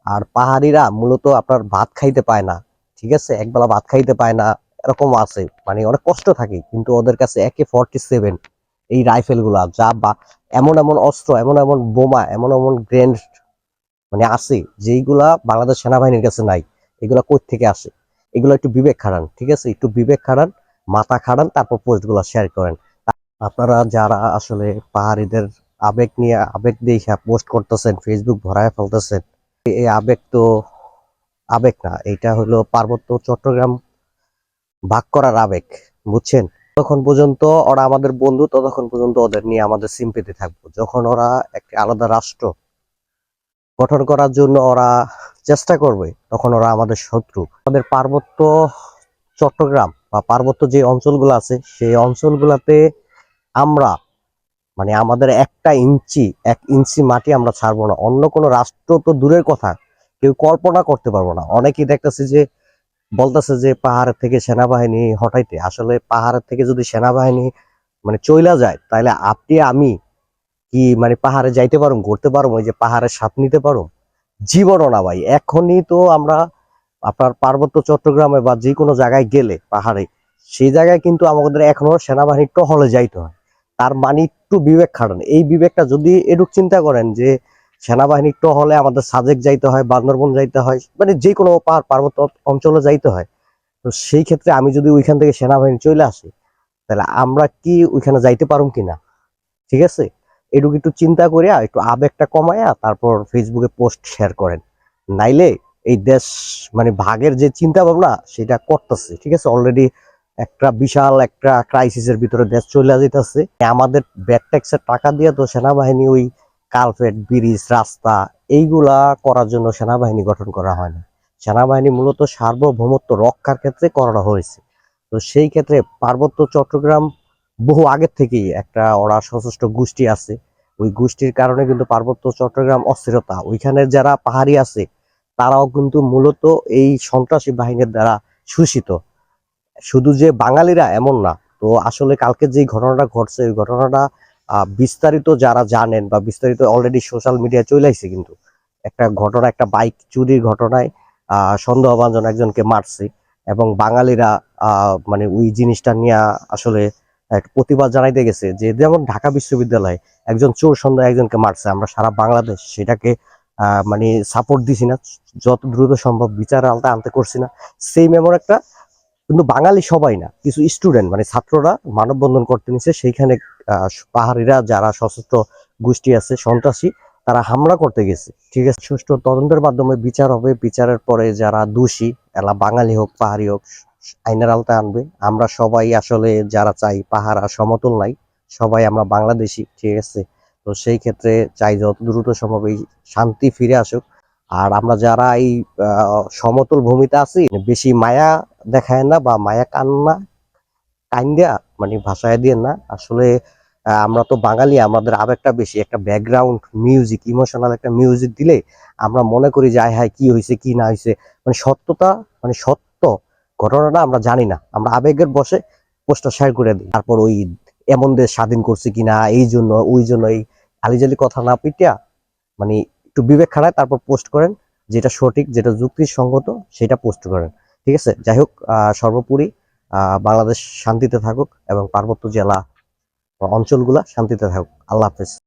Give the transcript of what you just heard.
আর পাহাড়িরা মূলত আপনার ভাত খাইতে পায় না, ঠিক আছে, একবেলা ভাত খাইতে পায় না, এরকম আছে, মানে অনেক কষ্ট থাকে, কিন্তু ওদের কাছে AK-47 এই রাইফেল গুলা যা বা এমন এমন অস্ত্র, এমন এমন বোমা, এমন এমন গ্রেনেড মানে আছে যেইগুলা বাংলাদেশ সেনাবাহিনীর কাছে নাই। এগুলা কই থেকে আসে? এগুলো একটু বিবেক খাড়ান, ঠিক আছে, একটু বিবেক খাড়ান, মাথা খাড়ান, তারপর পোস্ট গুলা শেয়ার করেন। আপনারা যারা আসলে পাহাড়িদের আবেগ নিয়ে আবেগ দিয়ে পোস্ট করতেছেন, ফেসবুক ভরায় ফেলতেছেন, এই আবেগ তো আবেগ না, এটা হলো পার্বত্য চট্টগ্রাম ভাগ করার আবেগ, বুঝছেন? ততক্ষণ পর্যন্ত ওরা আমাদের বন্ধু, ততক্ষণ পর্যন্ত ওদের নিয়ে আমাদের সিম্পেথি থাকবো। যখন ওরা একটা আলাদা রাষ্ট্র গঠন করার জন্য ওরা চেষ্টা করবে, তখন ওরা আমাদের শত্রু। আমাদের পার্বত্য চট্টগ্রাম বা পার্বত্য যে অঞ্চলগুলো আছে, সেই অঞ্চলগুলোতে আমরা মানে আমাদের 1 ইঞ্চি মাটি আমরা ছাড়বো না। অন্য কোনো রাষ্ট্র তো দূরের কথা, কেউ কল্পনা করতে পারবো না। অনেকেই দেখতেছে যে বলতেছে যে পাহাড়ের থেকে সেনাবাহিনী হটাইতে, আসলে পাহাড়ের থেকে যদি সেনাবাহিনী মানে চইলা যায়, তাহলে আপনি আমি কি মানে পাহাড়ে যাইতে পারুম, ঘুরতে পারুম, ওই যে পাহাড়ের স্বাদ নিতে পারুম? জীবনও না ভাই। এখনই তো আমরা আপনার পার্বত্য চট্টগ্রামে বা যে কোনো জায়গায় গেলে পাহাড়ে, সেই জায়গায় কিন্তু আমাদের এখনো সেনাবাহিনীর টহলে যাইতে হয়। তার মানে একটু বিবেক খাটান। এই বিবেকটা যদি এটুক চিন্তা করেন যে সেনাবাহিনীর টহলে আমাদের সাজেক যাইতে হয়, বান্দরবন যাইতে হয়, মানে যে কোনো পার্বত্য অঞ্চলে যাইতে হয়, তো সেই ক্ষেত্রে আমি যদি ওইখান থেকে সেনাবাহিনী চলে আসি, তাহলে আমরা কি ওইখানে যাইতে পারুম কিনা? ঠিক আছে, এটুকু একটু চিন্তা করিয়া একটু আবেগটা কমাইয়া তারপর ফেসবুকে পোস্ট শেয়ার করেন। নাইলে এই দেশ মানে ভাগের যে চিন্তা ভাবনা সেটা করতেছে, ঠিক আছে, অলরেডি একটা বিশাল একটা ক্রাইসিসের ভিতরে দেশ চলে যেতেছে। আমাদের ব্যাড ট্যাক্সের টাকা দিয়ে তো সেনাবাহিনী ওই কালভেট, ব্রিজ, রাস্তা এইগুলা করার জন্য সেনাবাহিনী গঠন করা হয় না। সেনাবাহিনী মূলত সার্বভৌমত্ব রক্ষার ক্ষেত্রে করা হয়েছে। তো সেই ক্ষেত্রে পার্বত্য চট্টগ্রাম বহু আগের থেকেই একটা ওরা সশস্ত্র গোষ্ঠী আছে। ওই গোষ্ঠীর কারণে কিন্তু পার্বত্য চট্টগ্রাম অস্থিরতা, ওইখানে যারা পাহাড়ি আছে তারাও কিন্তু মূলত এই সন্ত্রাসী বাহিনীর দ্বারা শোষিত। শুধু যে বাঙালিরা এমন না। তো আসলে কালকে যে ঘটনাটা ঘটছে, ওই ঘটনাটা বিস্তারিত যারা জানেন বা বিস্তারিত অলরেডি সোশ্যাল মিডিয়ায় চলে আসছে, কিন্তু একটা ঘটনা, একটা বাইক চুরির ঘটনায় সন্দেহভাজন একজনকে মারছে, এবং বাঙালিরা মানে ওই জিনিসটা নিয়ে আসলে একটা প্রতিবাদ জানাইতে গেছে। যে যেমন ঢাকা বিশ্ববিদ্যালয়ে একজন চোর সন্দেহ একজনকে মারছে, আমরা সারা বাংলাদেশ সেটাকে মানে সাপোর্ট দিছি না, যত দ্রুত সম্ভব বিচারের আওতায় আনতে করছি না? সেম এমন একটা, কিন্তু বাঙালি সবাই না, কিছু স্টুডেন্ট মানে ছাত্ররা মানববন্ধন করতে নিছে, সেইখানে পাহাড়িরা যারা সশস্ত্র গোষ্ঠী আছে সন্ত্রাসী, তারা হামলা করতে গেছে, ঠিক আছে। সুষ্ঠু তদন্তের মাধ্যমে বিচার হবে, বিচারের পরে যারা দোষী, এলা বাঙালি হোক পাহাড়ি হোক, আইনের আওতায় আনবে। আমরা সবাই আসলে যারা চাই পাহাড় আর সমতল নাই, সবাই আমরা বাংলাদেশি, ঠিক আছে। তো সেই ক্ষেত্রে চাই যত দ্রুত সম্ভব এই শান্তি ফিরে আসুক। আর আমরা যারা এই সমতল ভূমিতে আছি, বেশি মায়া দেখায় না বা মায়া কান্না কাইন্দা মানে ভাষায় দিয়ে না আসলে। আমরা তো বাঙালি, আমাদের আবেগটা বেশি। একটা ব্যাকগ্রাউন্ড মিউজিক, ইমোশনাল একটা মিউজিক দিলে আমরা মনে করি যে হায় হায় কি হয়েছে কি না হয়েছে, মানে সত্যতা, মানে সত্য ঘটনাটা আমরা জানি না, আমরা আবেগের বসে পোস্টটা শেয়ার করে দিই। তারপর ওই এমন দেশ স্বাধীন করছে কিনা, এই জন্য ওই জন্য, এই আলিজালি কথা না পিটিয়া মানে একটু বিবেক খাড়ায় তারপর পোস্ট করেন, যেটা সঠিক, যেটা যুক্তিসঙ্গত সেটা পোস্ট করেন, ঠিক আছে। যাই হোক, সর্বোপরি বাংলাদেশ শান্তিতে থাকুক এবং পার্বত্য জেলা অঞ্চলগুলা শান্তিতে থাকুক। আল্লাহ হাফেজ।